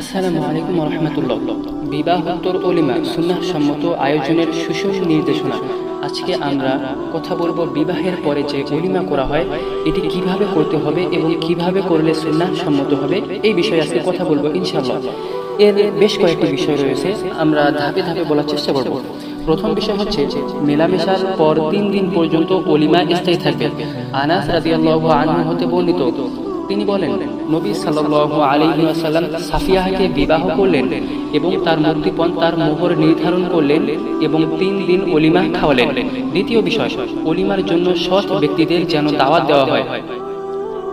আসসালামু আলাইকুম ওয়া রাহমাতুল্লাহ। বিবাহোত্তর ওলিমা সুন্নাহ সম্মত আয়োজনের সুষম নির্দেশনা। আজকে আমরা কথা বলবো বিবাহের পরে যে ওলিমা করা হয় এটি কিভাবে করতে হবে এবং কিভাবে করলে সুন্নাহ সম্মত হবে, এই বিষয়ে আজকে কথা বলবো ইনশাআল্লাহ। এর বেশ কয়েকটি বিষয় রয়েছে, আমরা ধাপে ধাপে বলার চেষ্টা করব। প্রথম বিষয় হচ্ছে মেলামেশার পর 3 দিন পর্যন্ত ওলিমা স্থায়ী থাকবে। আনাস রাদিয়াল্লাহু আনহু হতে বর্ণিত, তিনি বলেন, নবী সাল্লাল্লাহু আলাইহি ওয়াসাল্লাম সাফিয়াকে বিবাহ করলেন এবং তার মুক্তিপণ তার মোহর নির্ধারণ করলেন এবং 3 দিন ওলিমা খাওয়ালেন। দ্বিতীয় বিষয়, ওলিমার জন্য সৎ ব্যক্তিদের যেন দাওয়াত দেওয়া হয়,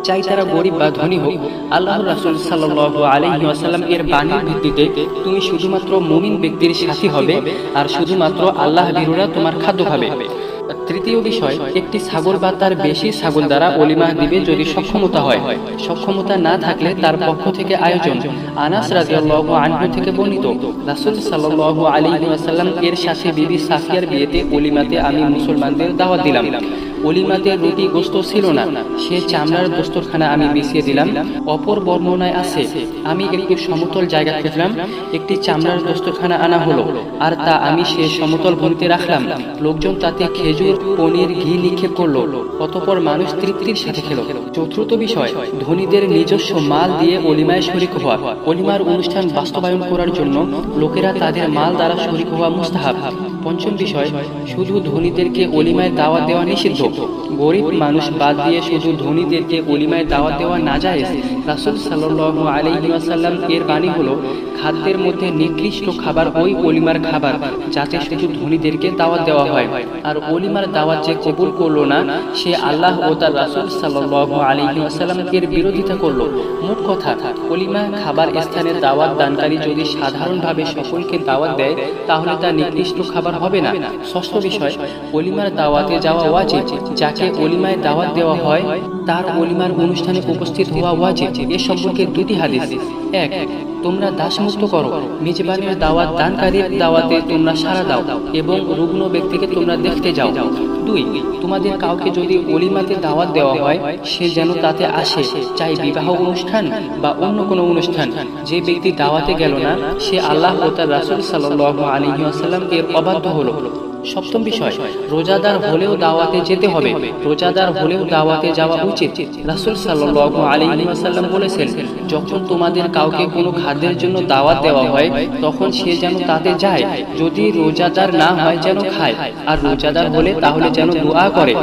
চাই তারা গরিব বা ধনী হোক। আল্লাহর রাসূল সাল্লাল্লাহু আলাইহি ওয়াসাল্লাম এর বাণীর ভিত্তিতে তুমি শুধুমাত্র মুমিন ব্যক্তির সাথী হবে আর শুধুমাত্র আল্লাহ ভীরুরা তোমার খাদ্য খাবে। তৃতীয় বিষয়, একটি ছাগল বা তার বেশি ছাগল দ্বারা ওলিমা দিবে যদি সক্ষমতা হয়। সক্ষমতা না থাকলে তার পক্ষ থেকে আয়োজন। আনাস রাদিয়াল্লাহু আনহু থেকে বর্ণিত, রাসূল সাল্লাল্লাহু আলাইহি ওয়াসাল্লাম এর সাথে বিবি সাফিয়ার বিয়েতে ওলিমাতে আমি মুসলমানদের দাওয়াত দিলাম। ওলিমাতে রুটি গোশত ছিল না, সে চামড়ার দস্তরখানা আমি বিছিয়ে দিলাম। অপর বর্ণনায় আছে, আমি একটু সমতল জায়গা খুঁজলাম, একটি চামড়ার দস্তরখানা আনা হলো আর তা আমি সে সমতল ভূমিতে রাখলাম। লোকজন তাতে খেজুর, পনির, ঘি নিক্ষেপ করলো, অতঃপর মানুষ তৃপ্তির সাথে খেলো। চতুর্থ বিষয়, ধনীদের নিজস্ব মাল দিয়ে ওলিমায় শরীক হওয়া। ওলিমার অনুষ্ঠান বাস্তবায়ন করার জন্য লোকেরা তাদের মাল দ্বারা শরীক হওয়া মুস্তাহাব। পঞ্চম বিষয়, শুধু ধনীদেরকে ওলিমায় দাওয়াত দেওয়া নিষিদ্ধ। গরিব মানুষ বাদ দিয়ে শুধু ধনীদেরকে ওলিমায় দাওয়াত দেওয়া নাজায়েজ। রাসূল সাল্লাল্লাহু আলাইহি ওয়াসাল্লাম এর বাণী হলো, খাদ্যের মধ্যে নিকৃষ্ট খাবার ওই ওলিমার খাবার যাতে শুধু ধনীদেরকে দাওয়াত দেওয়া হয়। আর ওলিমার দাওয়াত যে কবুল করলো না, সে আল্লাহ ও তার রাসূল সাল্লাল্লাহু আলাইহি ওয়াসাল্লাম এর বিরোধিতা করলো। মোট কথা, ওলিমা খাবার স্থানে দাওয়াত দানকারী যদি সাধারণভাবে সকলকে দাওয়াত দেয় তাহলে তা নিকৃষ্ট খাবার হবে না। ষষ্ঠ বিষয়, ওলিমার দাওয়াতে যাওয়া ওয়াজিব। যাকে ওলিমায় দাওয়াত দেওয়া হয় তার ওলিমার অনুষ্ঠানে উপস্থিত হওয়া ওয়াজিব। এ সম্পর্কে দুটি হাদিস। এক, তোমরা দাসমুক্ত করো, মেজবানের দাওয়াত দানকারীর দাওয়াতে তোমরা সাড়া দাও এবং রুগ্ন ব্যক্তিকে তোমরা দেখতে যাও। দুই, তোমাদের কাউকে যদি ওলিমাতে দাওয়াত দেওয়া হয় সে যেন তাতে আসে, চাই বিবাহ অনুষ্ঠান বা অন্য কোনো অনুষ্ঠান। যে ব্যক্তি দাওয়াতে গেল না সে আল্লাহ ও তার রাসূল সাল্লাল্লাহু আলাইহি ওয়াসাল্লাম এর অবাধ্য হলো। সপ্তম বিষয়, রোজাদার হলেও দাওয়াতে যেতে হবে। রোজাদার হলেও দাওয়াতে যাওয়া উচিত। রাসূল সাল্লাল্লাহু আলাইহি ওয়াসাল্লাম বলেছেন, যখন তোমাদের কাউকে কোনো খাদ্যের জন্য দাওয়াত দেওয়া হয় তখন সে যেন তাতে যায়, যদি রোজাদার না হয় যেন খায়, আর রোজাদার হলে তাহলে যেন দোয়া করে।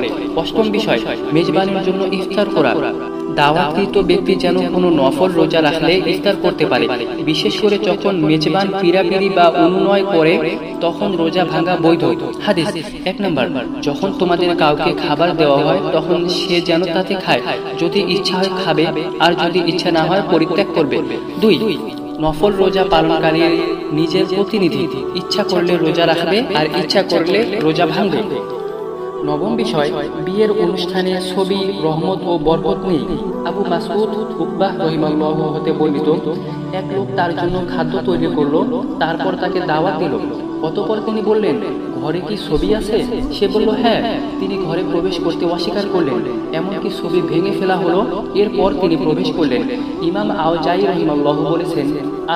অষ্টম বিষয়, মেজবানের জন্য ইফতার করা। দাওয়াতকৃত ব্যক্তি যেন কোনো নফল রোজা রাখলে ইফতার করতে পারে। বিশেষ করে যখন মেজবান পিরাপিরি বা অনুনয় করে তখন রোজা ভাঙা বৈধ। হাদিস। 1 নম্বর, যখন তোমাদের কাউকে খাবার দেওয়া হয় তখন সে যেন তাতে খায়, যদি ইচ্ছা হয় খাবে আর যদি ইচ্ছা না হয় পরিত্যাগ করবে। 2, নফল রোজা পালনকারীর নিজের প্রতিনিধি, ইচ্ছা করলে রোজা রাখবে আর ইচ্ছা করলে রোজা ভাঙবে। নবম বিষয়, বিয়ের অনুষ্ঠানে ছবি, রহমত ও বরকত নেই। আবু মাসউদ উকবাহ রাহিমাহুল্লাহ হতে বর্ণিত, এক লোক তার জন্য খাদ্য তৈরি করলো, তারপর তাকে দাওয়াত দিল। অতঃপর তিনি বললেন, ঘরে কি ছবি আছে? সে বলল, হ্যাঁ। তিনি ঘরে প্রবেশ করতে অস্বীকার করলেন, এমনকি ছবি ভেঙে ফেলা হলো। এরপর তিনি প্রবেশ করলেন। ইমাম আওজাই রাহিমাহুল্লাহ বলেছেন,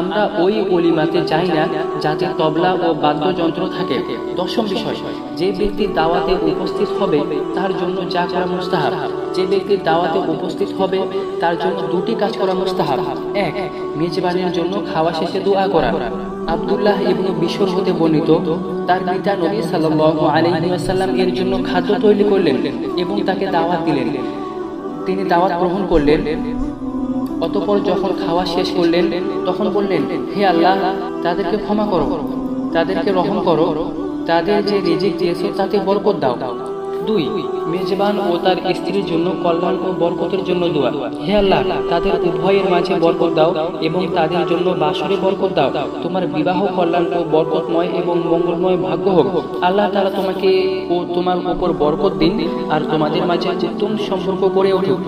আমরা ওই ওলিমাতে যাই না যাতে তবলা ও বাদ্যযন্ত্র থাকে। দশম বিষয়, যে ব্যক্তি দাওয়াতে উপস্থিত হবে তার জন্য যা করা মুস্তাহাব। যে ব্যক্তি দাওয়াতে উপস্থিত হবে তার জন্য দুটি কাজ করা মুস্তাহাব। 1, মেজবানের জন্য খাওয়া শেষে দোয়া করা। আব্দুল্লাহ ইবনে বিশর হতে বর্ণিত, তার পিতা নবী সাল্লাল্লাহু আলাইহি ওয়াসাল্লাম এর জন্য খাদ্য তৈরি করলেন এবং তাকে দাওয়াত দিলেন। তিনি দাওয়াত গ্রহণ করলেন। অতঃপর যখন খাওয়া শেষ করলেন তখন বললেন, হে আল্লাহ, তাদেরকে ক্ষমা করো, তাদেরকে রহম করো, তাদের যে রিজিক দিয়েছো তাতে বরকত দাও। 2, মেজবান ও তার স্ত্রীর জন্য কল্যাণ ও বরকতের জন্য দোয়া। হে আল্লাহ, তাদের উভয়ের মাঝে বরকত দাও এবং তাদের জন্য বাসরে বরকত দাও। তোমার বিবাহ কল্যাণ ও বরকতময় এবং মঙ্গলময় ভাগ্য হোক। আল্লাহ তাআলা তোমাকে ও তোমার উপর বরকত দিন আর তোমাদের মাঝে উত্তম সম্পর্ক গড়ে উঠুক।